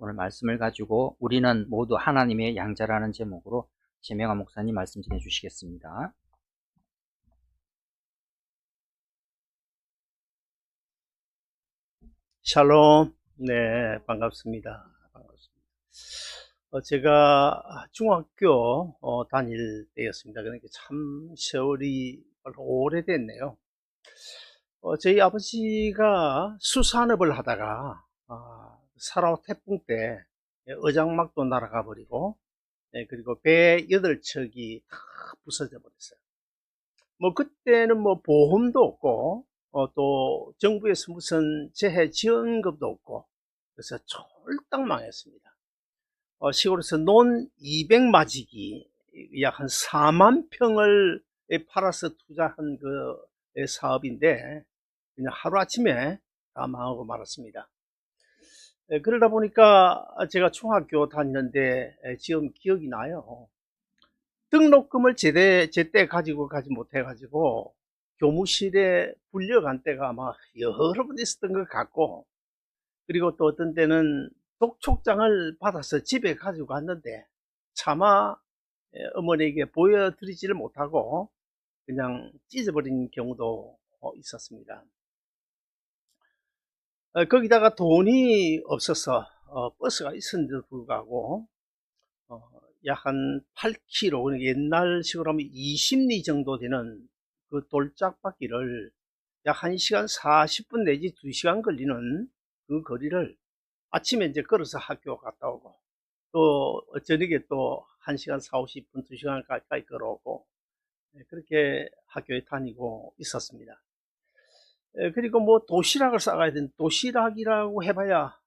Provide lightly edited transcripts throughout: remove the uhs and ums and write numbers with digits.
오늘 말씀을 가지고 우리는 모두 하나님의 양자라는 제목으로 재명한 목사님 말씀 전해 주시겠습니다. 샬롬. 네, 반갑습니다. 제가 중학교 다닐 때였습니다. 그러니까 참 세월이 오래됐네요. 저희 아버지가 수산업을 하다가 사라오 태풍 때 어장막도 날아가 버리고, 그리고 배 8척이 다 부서져 버렸어요. 그때는 보험도 없고, 또 정부에서 무슨 재해 지원금도 없고, 그래서 쫄딱 망했습니다. 시골에서 논 200마지기 약 한 4만 평을 팔아서 투자한 그 사업인데 그냥 하루아침에 다 망하고 말았습니다. 그러다 보니까 제가 중학교 다니는데 지금 기억이 나요. 등록금을 제때 가지고 가지 못해가지고 교무실에 불려간 때가 아마 여러 번 있었던 것 같고, 그리고 또 어떤 때는 독촉장을 받아서 집에 가지고 갔는데 차마 어머니에게 보여드리지를 못하고 그냥 찢어버린 경우도 있었습니다. 거기다가 돈이 없어서 버스가 있었는데도 불구하고 약 한 8km, 옛날식으로 하면 20리 정도 되는 그 돌짝바퀴를 약 1시간 40분 내지 2시간 걸리는 그 거리를 아침에 이제 걸어서 학교 갔다 오고, 또 저녁에 또 1시간 40, 50분, 2시간 가까이 걸어오고, 그렇게 학교에 다니고 있었습니다. 그리고 도시락을 싸가야 되는, 도시락이라고 해봐야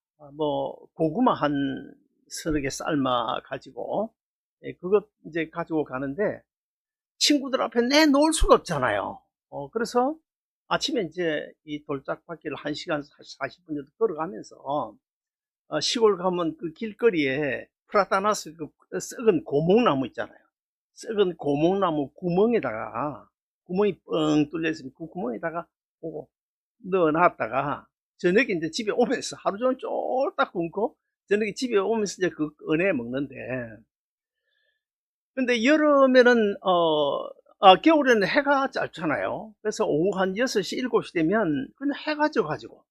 고구마 한 서너 개 삶아 가지고 그것 이제 가지고 가는데 친구들 앞에 내놓을 수가 없잖아요. 그래서 아침에 이제 이 돌짝바퀴를 1시간 40분 정도 걸어가면서 시골 가면 그 길거리에 프라타나스 그 썩은 고목나무 있잖아요. 썩은 고목나무 구멍에다가, 구멍이 뻥 뚫려 있으면 그 구멍에다가 보고 넣어놨다가 저녁에 이제 집에 오면서 하루 종일 쫄딱 굶고 저녁에 집에 오면서 이제 그 꺼내 먹는데, 근데 여름에는 겨울에는 해가 짧잖아요. 그래서 오후 한 6시 7시 되면 그냥 해가 져가지고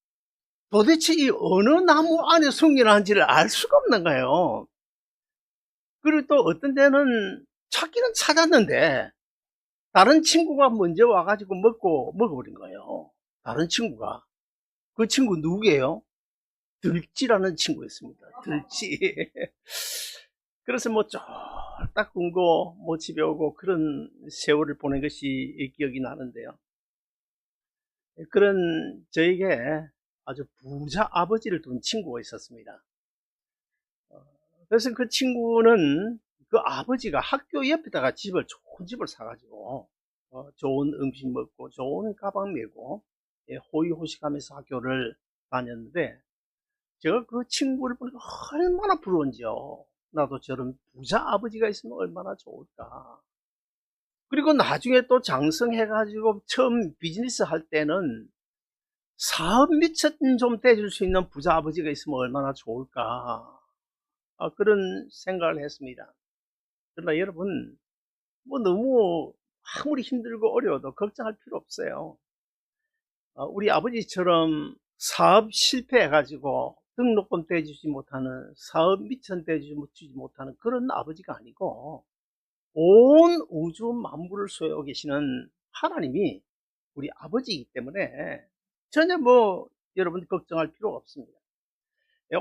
도대체 이 어느 나무 안에 숨겨놨는지를 알 수가 없는 거예요. 그리고 또 어떤 데는 찾기는 찾았는데 다른 친구가 먼저 와가지고 먹어버린 거예요. 다른 친구가. 그 친구 누구예요? 들쥐라는 친구였습니다. 들쥐. 그래서 쫄딱 굶고 집에 오고 그런 세월을 보낸 것이 기억이 나는데요. 그런 저에게 아주 부자 아버지를 둔 친구가 있었습니다. 그래서 그 친구는 그 아버지가 학교 옆에다가 좋은 집을 사가지고 좋은 음식 먹고 좋은 가방 메고 호의호식하면서 학교를 다녔는데, 제가 그 친구를 보니까 얼마나 부러운지요. 나도 저런 부자 아버지가 있으면 얼마나 좋을까. 그리고 나중에 또 장성해가지고 처음 비즈니스 할 때는 사업 미천 좀 떼줄 수 있는 부자 아버지가 있으면 얼마나 좋을까. 그런 생각을 했습니다. 그러나 여러분, 너무 아무리 힘들고 어려워도 걱정할 필요 없어요. 우리 아버지처럼 사업 실패해가지고 등록금 떼주지 못하는, 사업 미천 떼주지 못하는 그런 아버지가 아니고 온 우주 만물을 소유하고 계시는 하나님이 우리 아버지이기 때문에 전혀 여러분 걱정할 필요가 없습니다.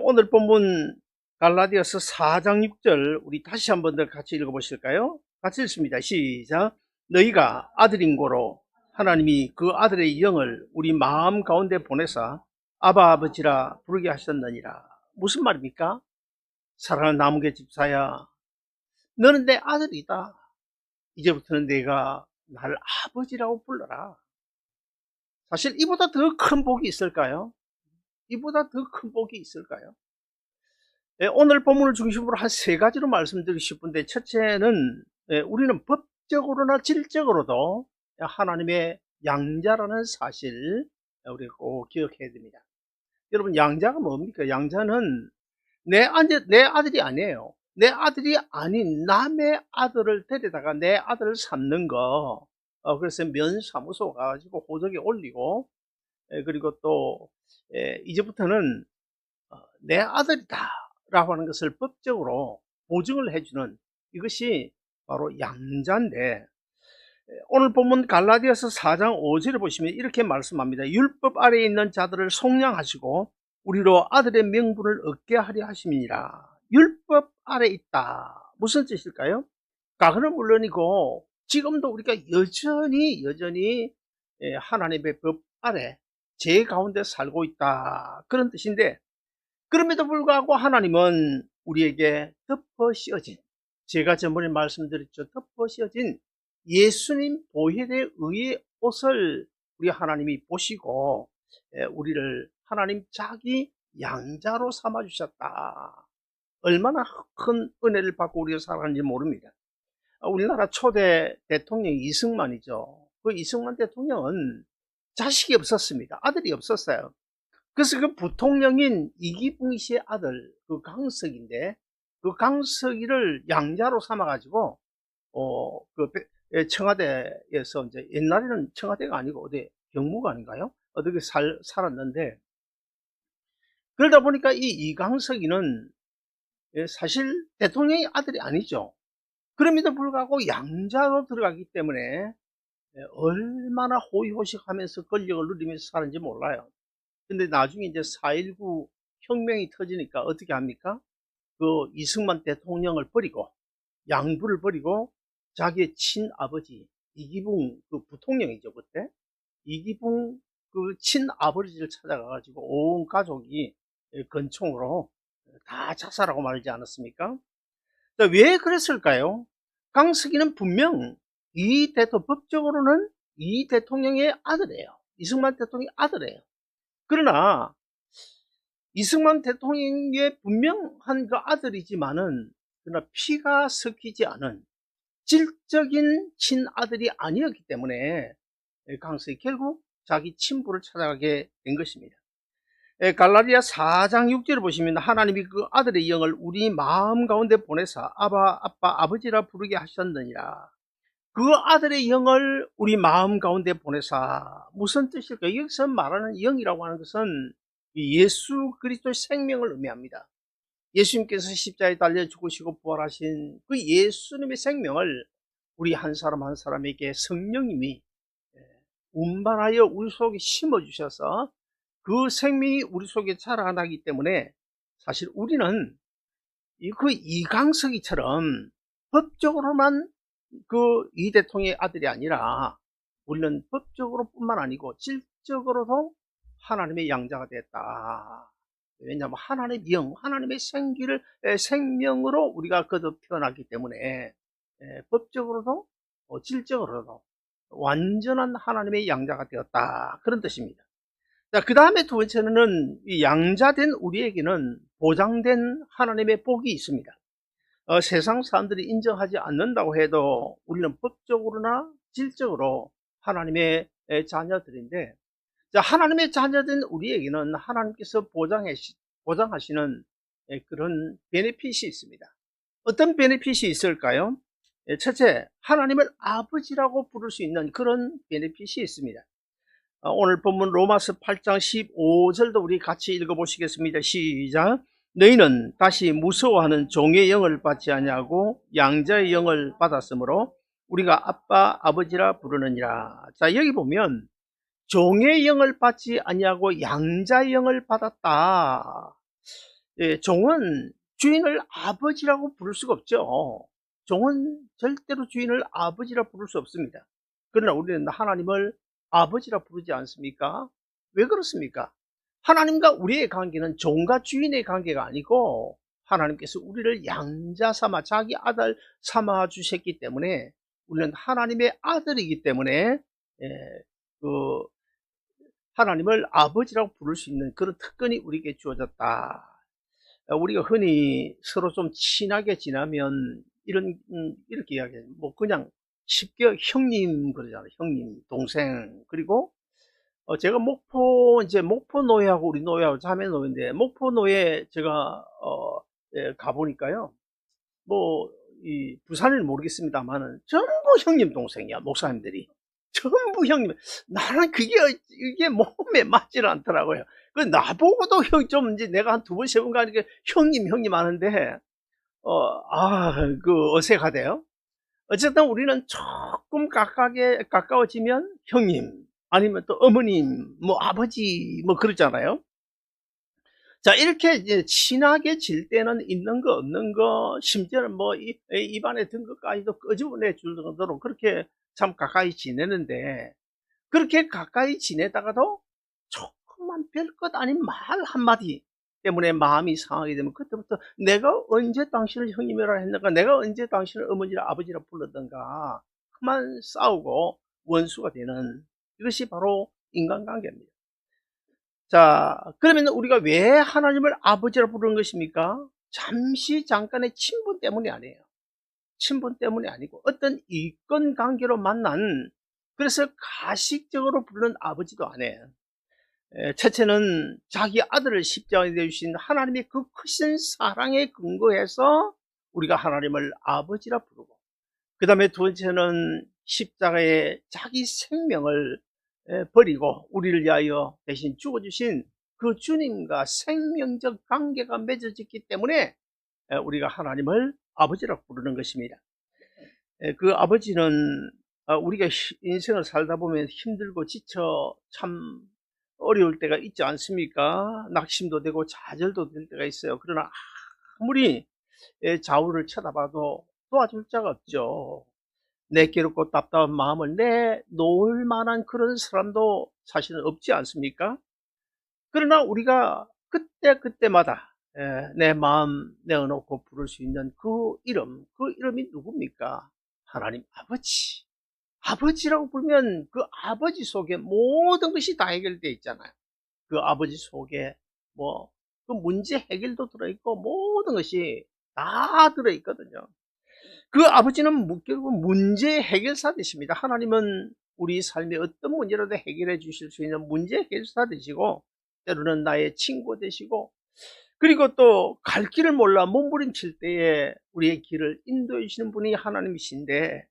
오늘 본문 갈라디아서 4장 6절 우리 다시 한번 더 같이 읽어보실까요? 같이 읽습니다. 시작. 너희가 아들인 고로 하나님이 그 아들의 영을 우리 마음 가운데 보내사 아바 아버지라 부르게 하셨느니라. 무슨 말입니까? 사랑하는 나무개 집사야, 너는 내 아들이다. 이제부터는 내가 나를 아버지라고 불러라. 사실 이보다 더 큰 복이 있을까요? 이보다 더 큰 복이 있을까요? 오늘 본문을 중심으로 한 3가지로 말씀드리고 싶은데, 첫째는 우리는 법적으로나 질적으로도 하나님의 양자라는 사실 우리가 꼭 기억해야 됩니다. 여러분, 양자가 뭡니까? 양자는 내 아들이 아니에요. 내 아들이 아닌 남의 아들을 데려다가 내 아들을 삼는 거. 그래서 면사무소 가가지고 호적에 올리고, 그리고 또 이제부터는 내 아들이다 라고 하는 것을 법적으로 보증을 해주는, 이것이 바로 양자인데, 오늘 본문 갈라디아서 4장 5절을 보시면 이렇게 말씀합니다. 율법 아래에 있는 자들을 속량하시고 우리로 아들의 명분을 얻게 하려 하심이니라. 율법 아래 있다. 무슨 뜻일까요? 과거는 물론이고 지금도 우리가 여전히 하나님의 법 아래 제 가운데 살고 있다, 그런 뜻인데, 그럼에도 불구하고 하나님은 우리에게 덮어 씌워진, 제가 전번에 말씀드렸죠, 덮어 씌워진 예수님 보혈의 의의 옷을 우리 하나님이 보시고 우리를 하나님 자기 양자로 삼아 주셨다. 얼마나 큰 은혜를 받고 우리가 살아가는지 모릅니다. 우리나라 초대 대통령 이승만이죠. 그 이승만 대통령은 자식이 없었습니다. 아들이 없었어요. 그래서 그 부통령인 이기붕 씨의 아들 그 강석인데, 그 강석이를 양자로 삼아가지고 청와대에서, 이제 옛날에는 청와대가 아니고 어디 경무관인가요? 어떻게 살았는데, 그러다 보니까 이 이강석이는 사실 대통령의 아들이 아니죠. 그럼에도 불구하고 양자로 들어가기 때문에 얼마나 호의호식하면서 권력을 누리면서 사는지 몰라요. 근데 나중에 이제 4.19 혁명이 터지니까 어떻게 합니까? 그 이승만 대통령을 버리고, 양부를 버리고 자기의 친아버지 이기붕, 그 부통령이죠 그때, 이기붕 그 친아버지를 찾아가가지고 온 가족이 권총으로 다 자살하고 말지 않았습니까? 왜 그랬을까요? 강석이는 분명 법적으로는 이 대통령의 아들이에요. 이승만 대통령의 아들이에요. 그러나 이승만 대통령의 분명한 그 아들이지만은, 그러나 피가 섞이지 않은 질적인 친아들이 아니었기 때문에 강석이 결국 자기 친부를 찾아가게 된 것입니다. 갈라디아 4장 6절을 보시면 하나님이 그 아들의 영을 우리 마음 가운데 보내사 아바, 아빠, 아버지라 부르게 하셨느니라. 그 아들의 영을 우리 마음 가운데 보내사, 무슨 뜻일까요? 여기서 말하는 영이라고 하는 것은 예수 그리스도의 생명을 의미합니다. 예수님께서 십자가에 달려 죽으시고 부활하신 그 예수님의 생명을 우리 한 사람 한 사람에게 성령님이 운반하여 우리 속에 심어주셔서 그 생명이 우리 속에 자라나기 때문에, 사실 우리는 그 이강석이처럼 법적으로만 그 이 대통령의 아들이 아니라, 우리는 법적으로 뿐만 아니고 질적으로도 하나님의 양자가 됐다. 왜냐하면 하나님의 영, 하나님의 생명으로 우리가 거듭 태어났기 때문에 법적으로도 질적으로도 완전한 하나님의 양자가 되었다, 그런 뜻입니다. 자, 그 다음에 두 번째는 이 양자된 우리에게는 보장된 하나님의 복이 있습니다. 세상 사람들이 인정하지 않는다고 해도 우리는 법적으로나 질적으로 하나님의 자녀들인데, 자, 하나님의 자녀된 우리에게는 하나님께서 보장하시는 그런 베네핏이 있습니다. 어떤 베네핏이 있을까요? 첫째, 하나님을 아버지라고 부를 수 있는 그런 베네핏이 있습니다. 오늘 본문 로마서 8장 15절도 우리 같이 읽어보시겠습니다. 시작. 너희는 다시 무서워하는 종의 영을 받지 아니하고 양자의 영을 받았으므로 우리가 아빠 아버지라 부르느니라. 자, 여기 보면 종의 영을 받지 아니하고 양자의 영을 받았다. 종은 주인을 아버지라고 부를 수가 없죠. 종은 절대로 주인을 아버지라 부를 수 없습니다. 그러나 우리는 하나님을 아버지라 부르지 않습니까? 왜 그렇습니까? 하나님과 우리의 관계는 종과 주인의 관계가 아니고, 하나님께서 우리를 양자 삼아 자기 아들 삼아 주셨기 때문에 우리는 하나님의 아들이기 때문에 그 하나님을 아버지라고 부를 수 있는 그런 특권이 우리에게 주어졌다. 우리가 흔히 서로 좀 친하게 지나면 이렇게 이야기해요. 뭐 그냥 쉽게 형님 그러잖아요. 형님, 동생. 그리고 제가 이제 목포 노예하고 우리 노예하고 자매 노예인데, 목포 노예 제가, 가보니까요. 이 부산은 모르겠습니다만은 전부 형님 동생이야, 목사님들이. 전부 형님. 나는 이게 몸에 맞질 않더라고요. 그 나보고도 이제 내가 한 두 번, 세 번 가니까 형님 하는데, 어색하대요. 어쨌든 우리는 조금 가까워지면 형님, 아니면 또 어머님, 아버지, 그러잖아요. 자, 이렇게 이제 친하게 질 때는 있는 거, 없는 거, 심지어는 입안에 든 것까지도 끄집어내 줄 정도로 그렇게 참 가까이 지내는데, 그렇게 가까이 지내다가도 조금만 별것 아닌 말 한마디 때문에 마음이 상하게 되면, 그때부터 내가 언제 당신을 형님이라 했는가, 내가 언제 당신을 어머니라 아버지라 불렀던가, 그만 싸우고 원수가 되는, 이것이 바로 인간관계입니다. 자, 그러면 우리가 왜 하나님을 아버지라 부르는 것입니까? 잠깐의 친분 때문이 아니에요. 친분 때문이 아니고 어떤 이권 관계로 만난, 그래서 가식적으로 부르는 아버지도 아니에요. 첫째는 자기 아들을 십자가에 내주신 하나님의 그 크신 사랑에 근거해서 우리가 하나님을 아버지라 부르고, 그 다음에 두 번째는 십자가에 자기 생명을 버리고 우리를 위하여 대신 죽어주신 그 주님과 생명적 관계가 맺어졌기 때문에 우리가 하나님을 아버지라고 부르는 것입니다. 그 아버지는 우리가 인생을 살다 보면 힘들고 지쳐 참 어려울 때가 있지 않습니까? 낙심도 되고 좌절도 될 때가 있어요. 그러나 아무리 좌우를 쳐다봐도 도와줄 자가 없죠. 내 괴롭고 답답한 마음을 내놓을 만한 그런 사람도 사실은 없지 않습니까? 그러나 우리가 그때마다 내 마음 내어놓고 부를 수 있는 그 이름이 누굽니까? 하나님 아버지. 아버지라고 부르면 그 아버지 속에 모든 것이 다 해결되어 있잖아요. 그 아버지 속에 그 문제 해결도 들어있고 모든 것이 다 들어있거든요. 그 아버지는 결국 문제 해결사 되십니다. 하나님은 우리 삶의 어떤 문제라도 해결해 주실 수 있는 문제 해결사 되시고, 때로는 나의 친구 되시고, 그리고 또 갈 길을 몰라 몸부림칠 때에 우리의 길을 인도해 주시는 분이 하나님이신데,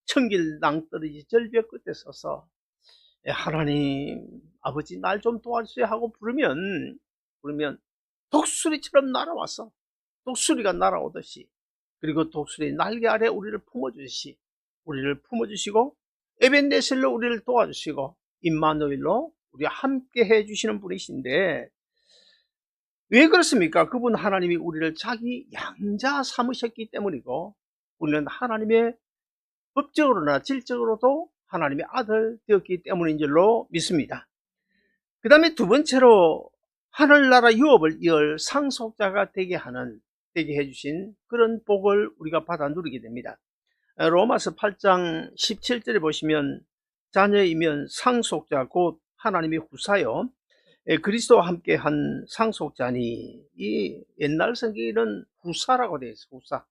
천길 낭떠러지 절벽 끝에 서서 하나님 아버지 날 좀 도와주세요 하고 부르면 독수리처럼 날아와서 독수리가 날아오듯이, 그리고 독수리 날개 아래 우리를 품어주시고 에벤네셀로 우리를 도와주시고 임마누엘로 우리와 함께 해주시는 분이신데, 왜 그렇습니까? 그분 하나님이 우리를 자기 양자 삼으셨기 때문이고, 우리는 하나님의 법적으로나 질적으로도 하나님의 아들 되었기 때문인 줄로 믿습니다. 그 다음에 두 번째로 하늘나라 유업을 이을 상속자가 되게 해주신 그런 복을 우리가 받아 누리게 됩니다. 로마서 8장 17절에 보시면 자녀이면 상속자 곧 하나님의 후사요 그리스도와 함께 한 상속자니, 이 옛날 성경에는 후사라고 되어 있어요. 후사.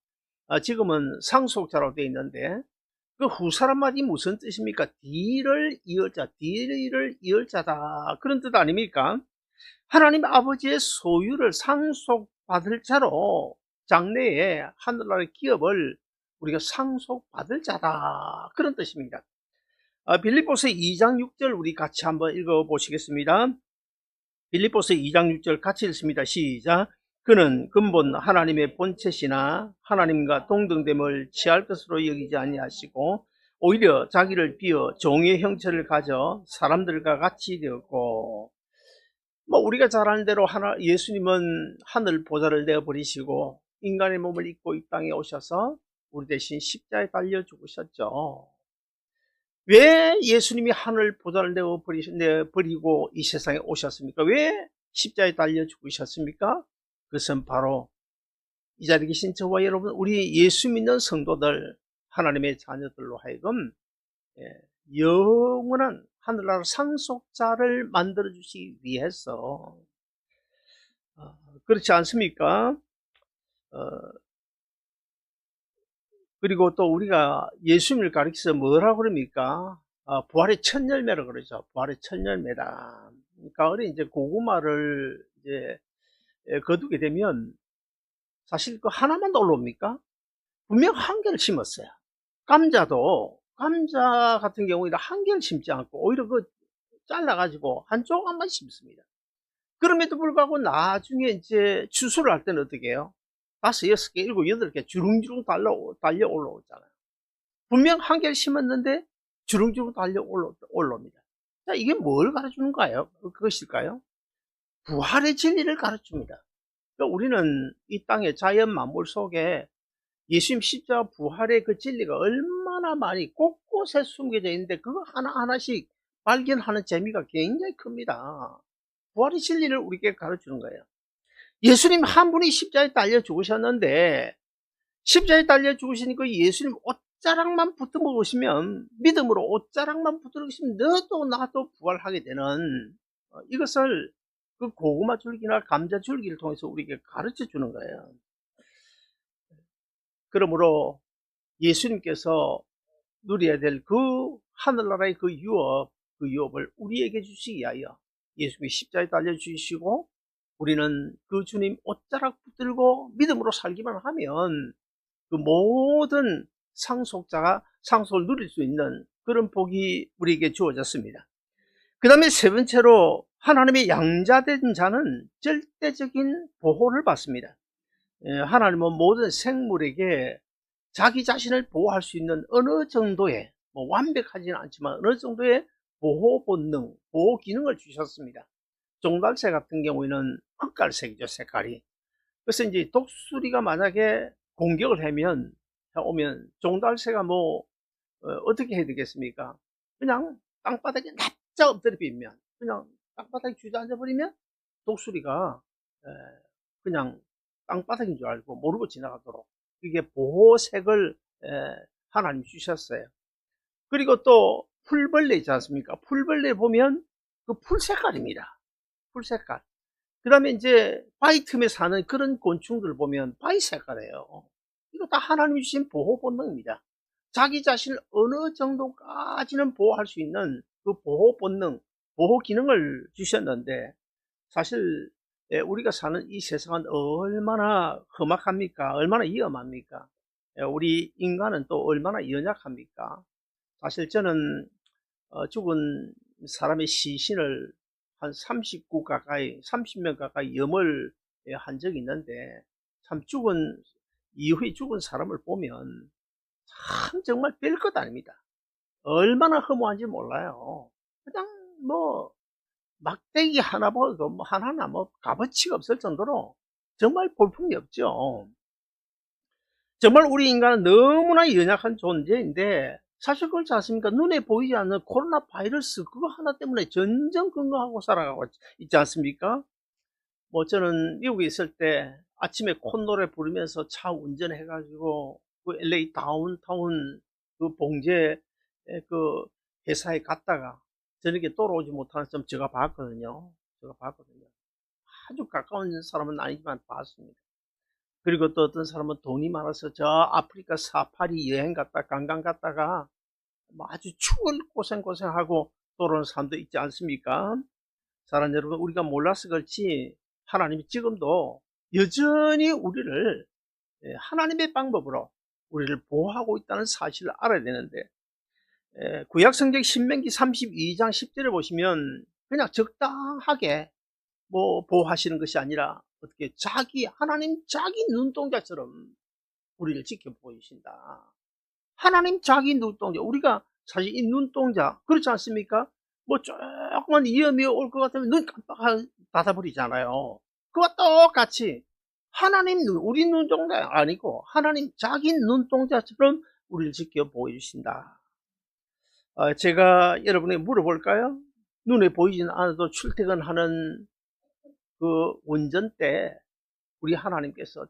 지금은 상속자라고 되어 있는데, 그 후사란 말이 무슨 뜻입니까? 뒤를 이을 자다, 그런 뜻 아닙니까? 하나님 아버지의 소유를 상속받을 자로 장래에 하늘나라의 기업을 우리가 상속받을 자다, 그런 뜻입니다. 빌립보서 2장 6절 우리 같이 한번 읽어보시겠습니다. 빌립보서 2장 6절 같이 읽습니다. 시작. 그는 근본 하나님의 본체시나 하나님과 동등됨을 취할 것으로 여기지 아니하시고 오히려 자기를 비어 종의 형체를 가져 사람들과 같이 되었고, 우리가 잘 아는 대로 예수님은 하늘 보좌를 내어버리시고 인간의 몸을 입고 이 땅에 오셔서 우리 대신 십자가에 달려 죽으셨죠. 왜 예수님이 하늘 보좌를 내어버리고 이 세상에 오셨습니까? 왜 십자가에 달려 죽으셨습니까? 그것은 바로 이 자리에 계신 저와 여러분, 우리 예수 믿는 성도들, 하나님의 자녀들로 하여금 영원한 하늘나라 상속자를 만들어 주시기 위해서, 그렇지 않습니까? 그리고 또 우리가 예수님을 가리켜서 뭐라고 그럽니까? 부활의 첫 열매라고 그러죠. 부활의 첫 열매다. 가을에 이제 고구마를 이제 거두게 되면 사실 그 하나만 올라옵니까? 분명 한 개를 심었어요. 감자도 감자 같은 경우에는 한 개를 심지 않고 오히려 그 잘라가지고 한 조각만 심습니다. 그럼에도 불구하고 나중에 이제 추수를 할 때는 어떻게 해요? 5, 6개, 7, 8개 주릉주릉 달려 올라오잖아요. 분명 한 개를 심었는데 주릉주릉 달려 올라옵니다. 자, 이게 뭘 가르쳐주는가요? 그것일까요? 부활의 진리를 가르칩니다. 그러니까 우리는 이 땅의 자연 만물 속에 예수님 십자가 부활의 그 진리가 얼마나 많이 곳곳에 숨겨져 있는데 그거 하나하나씩 발견하는 재미가 굉장히 큽니다. 부활의 진리를 우리에게 가르치는 거예요. 예수님 한 분이 십자가에 달려 죽으셨는데 십자가에 달려 죽으시니까 예수님 옷자락만 붙어 먹으시면 믿음으로 옷자락만 붙어 먹으시면 너도 나도 부활하게 되는 이것을 그 고구마 줄기나 감자 줄기를 통해서 우리에게 가르쳐 주는 거예요. 그러므로 예수님께서 누려야 될 그 하늘나라의 그 유업을 우리에게 주시기 위하여 예수님이 십자가에 달려 주시고 우리는 그 주님 옷자락 붙들고 믿음으로 살기만 하면 그 모든 상속을 누릴 수 있는 그런 복이 우리에게 주어졌습니다. 그 다음에 세 번째로 하나님의 양자된 자는 절대적인 보호를 받습니다. 하나님은 모든 생물에게 자기 자신을 보호할 수 있는 어느 정도의 완벽하지는 않지만 어느 정도의 보호 본능, 보호 기능을 주셨습니다. 종달새 같은 경우에는 흑갈색이죠, 색깔이. 그래서 이제 독수리가 만약에 공격을 오면 종달새가 어떻게 해야 되겠습니까? 그냥 땅바닥에 납작 엎드려 비면 그냥 땅바닥에 주저앉아 버리면 독수리가 그냥 땅바닥인 줄 알고 모르고 지나가도록 이게 보호색을 하나님 주셨어요. 그리고 또 풀벌레 있지 않습니까? 풀벌레 보면 그 풀색깔입니다. 풀색깔. 그 다음에 이제 바위 틈에 사는 그런 곤충들 보면 바위 색깔이에요. 이거 다 하나님이 주신 보호 본능입니다. 자기 자신을 어느 정도까지는 보호할 수 있는 그 보호 본능, 보호 기능을 주셨는데 사실 우리가 사는 이 세상은 얼마나 험악합니까? 얼마나 위험합니까? 우리 인간은 또 얼마나 연약합니까? 사실 저는 죽은 사람의 시신을 한 30명 가까이 염을 한 적이 있는데 참 이후에 죽은 사람을 보면 참 정말 별것 아닙니다. 얼마나 허무한지 몰라요. 그냥 막대기 하나 보고 하나나 값어치가 없을 정도로 정말 볼품이 없죠. 정말 우리 인간은 너무나 연약한 존재인데 사실 그렇지 않습니까? 눈에 보이지 않는 코로나 바이러스 그거 하나 때문에 전전긍긍하고 살아가고 있지 않습니까? 저는 미국에 있을 때 아침에 콧노래 부르면서 차 운전해가지고 그 LA 다운타운 그 봉제 그 회사에 갔다가 저녁에 돌아오지 못하는 점 제가 봤거든요. 아주 가까운 사람은 아니지만 봤습니다. 그리고 또 어떤 사람은 돈이 많아서 저 아프리카 사파리 여행 갔다 관광 갔다가 아주 추운 고생하고 돌아오는 사람도 있지 않습니까? 사랑하는 여러분, 우리가 몰라서 그렇지 하나님이 지금도 여전히 우리를 하나님의 방법으로 우리를 보호하고 있다는 사실을 알아야 되는데 구약성경 신명기 32장 10절에 보시면 그냥 적당하게 보호하시는 것이 아니라 어떻게 하나님 자기 눈동자처럼 우리를 지켜보고 계신다. 하나님 자기 눈동자. 우리가 사실 이 눈동자 그렇지 않습니까? 조금만 위험이 올 것 같으면 눈 깜빡 닫아버리잖아요. 그와 똑같이 우리 눈동자 아니고 하나님 자기 눈동자처럼 우리를 지켜보고 계신다. 제가 여러분에게 물어볼까요? 눈에 보이지는 않아도 출퇴근하는 그 운전대 우리 하나님께서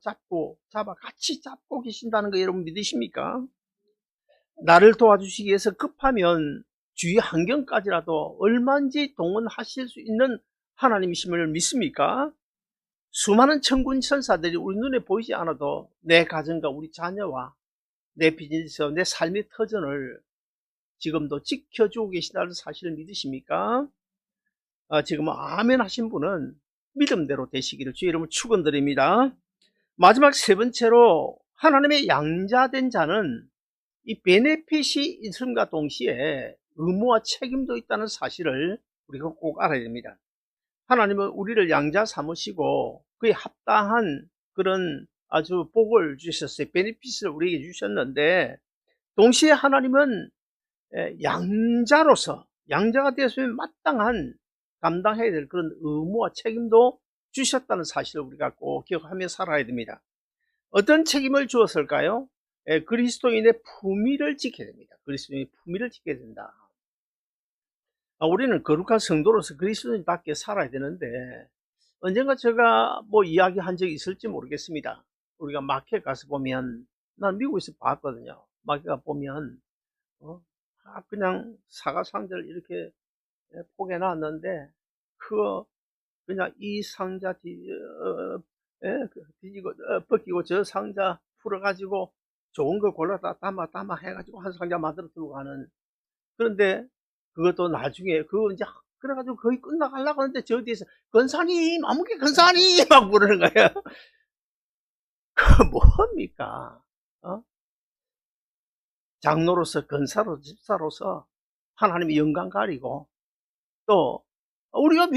같이 잡고 계신다는 거 여러분 믿으십니까? 나를 도와주시기 위해서 급하면 주위 환경까지라도 얼마든지 동원하실 수 있는 하나님이심을 믿습니까? 수많은 천군 천사들이 우리 눈에 보이지 않아도 내 가정과 우리 자녀와 내 비즈니스와 내 삶의 터전을 지금도 지켜주고 계시다는 사실을 믿으십니까? 지금 아멘 하신 분은 믿음대로 되시기를 주의 이름으로 축원드립니다. 마지막 세 번째로 하나님의 양자된 자는 이 베네핏이 있음과 동시에 의무와 책임도 있다는 사실을 우리가 꼭 알아야 됩니다. 하나님은 우리를 양자 삼으시고 그에 합당한 그런 아주 복을 주셨어요. 베네핏을 우리에게 주셨는데 동시에 하나님은 양자가 되었으면 마땅한 감당해야 될 그런 의무와 책임도 주셨다는 사실을 우리가 꼭 기억하며 살아야 됩니다. 어떤 책임을 주었을까요? 그리스도인의 품위를 지켜야 됩니다. 그리스도인의 품위를 지켜야 된다. 우리는 거룩한 성도로서 그리스도인답게 살아야 되는데 언젠가 제가 뭐 이야기한 적이 있을지 모르겠습니다. 우리가 마켓 가서 보면, 난 미국에서 봤거든요. 마켓 가 보면 그냥 사과 상자를 이렇게 포개 놨는데 그냥 이 상자 뒤지고 벗기고 저 상자 풀어가지고 좋은 거 골라다 담아 해가지고 한 상자 만들어 들고 가는. 그런데 그것도 나중에 이제 그래가지고 거의 끝나가려고 하는데 저 뒤에서 권사님 아무개 권사님 막 부르는 거예요. 뭡니까? 장로로서 권사로 집사로서 하나님의 영광 가리고 또 우리가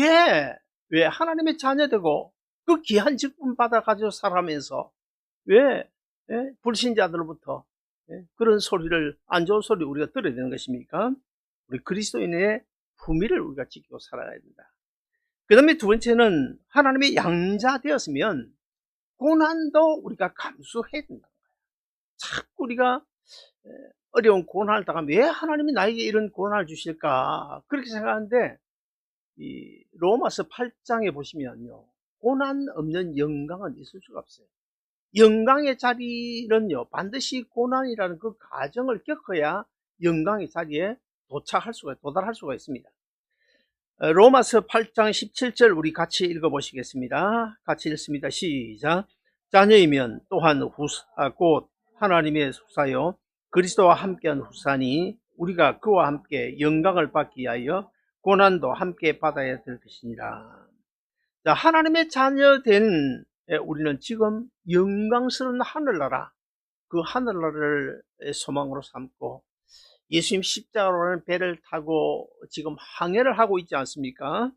왜 하나님의 자녀되고 그 귀한 직분 받아가지고 살아가면서 왜 불신자들로부터 그런 소리를, 안 좋은 소리 우리가 들어야 되는 것입니까? 우리 그리스도인의 품위를 우리가 지키고 살아야 된다. 그 다음에 두 번째는 하나님의 양자 되었으면 고난도 우리가 감수해야 된다. 자꾸 우리가 어려운 고난을 당하면 왜 하나님이 나에게 이런 고난을 주실까 그렇게 생각하는데 이 로마서 8장에 보시면요, 고난 없는 영광은 있을 수가 없어요. 영광의 자리는요 반드시 고난이라는 그 과정을 겪어야 영광의 자리에 도달할 수가 있습니다. 로마서 8장 17절 우리 같이 읽어보시겠습니다. 같이 읽습니다. 시작. 자녀이면 또한 곧 하나님의 후사요 그리스도와 함께한 후사니 우리가 그와 함께 영광을 받기 위하여 고난도 함께 받아야 될 것이니라. 자, 하나님의 자녀된 우리는 지금 영광스러운 하늘나라, 그 하늘나라를 소망으로 삼고 예수님 십자가로는 배를 타고 지금 항해를 하고 있지 않습니까?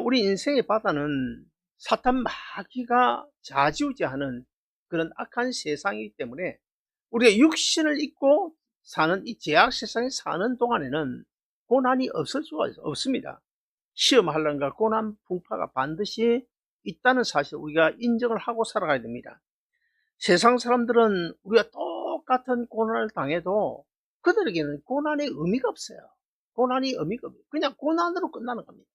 우리 인생의 바다는 사탄 마귀가 좌지우지하는 그런 악한 세상이기 때문에 우리가 육신을 입고 사는 이 죄악 세상에 사는 동안에는 고난이 없을 수가 없습니다. 시험하려는가 고난 풍파가 반드시 있다는 사실을 우리가 인정을 하고 살아가야 됩니다. 세상 사람들은 우리가 똑같은 고난을 당해도 그들에게는 고난의 의미가 없어요. 고난이 의미가 없어요. 그냥 고난으로 끝나는 겁니다.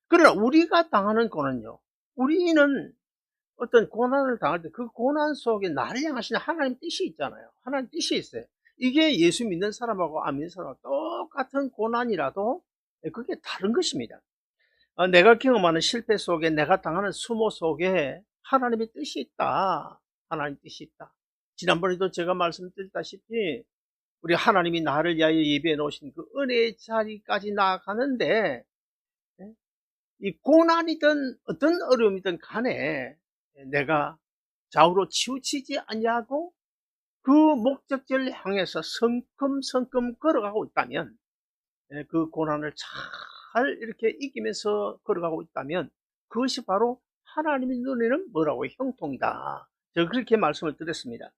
그러나 우리가 당하는 고난은요, 우리는 어떤 고난을 당할 때 그 고난 속에 나를 향하시는 하나님 뜻이 있잖아요. 하나님 뜻이 있어요. 이게 예수 믿는 사람하고 안 믿는 사람하고 똑같은 고난이라도 그게 다른 것입니다. 내가 경험하는 실패 속에, 내가 당하는 수모 속에 하나님의 뜻이 있다. 하나님의 뜻이 있다. 지난번에도 제가 말씀드렸다시피 우리 하나님이 나를 위하여 예배해 놓으신 그 은혜의 자리까지 나아가는데 이 고난이든 어떤 어려움이든 간에 내가 좌우로 치우치지 않냐고 그 목적지를 향해서 성큼성큼 걸어가고 있다면, 그 고난을 잘 이렇게 이기면서 걸어가고 있다면 그것이 바로 하나님의 눈에는 뭐라고? 형통이다. 제가 그렇게 말씀을 드렸습니다.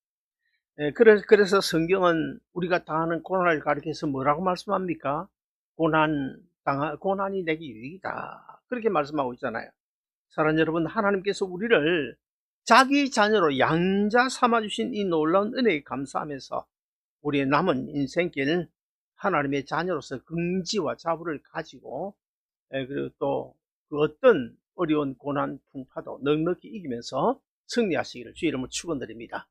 그래서 성경은 우리가 당하는 고난을 가리켜서 뭐라고 말씀합니까? 고난이 내게 유익이다. 그렇게 말씀하고 있잖아요. 사랑하는 여러분, 하나님께서 우리를 자기 자녀로 양자 삼아주신 이 놀라운 은혜에 감사하면서 우리의 남은 인생길 하나님의 자녀로서 긍지와 자부를 가지고 그리고 또 그 어떤 어려운 고난 풍파도 넉넉히 이기면서 승리하시기를 주의 이름으로 축원드립니다.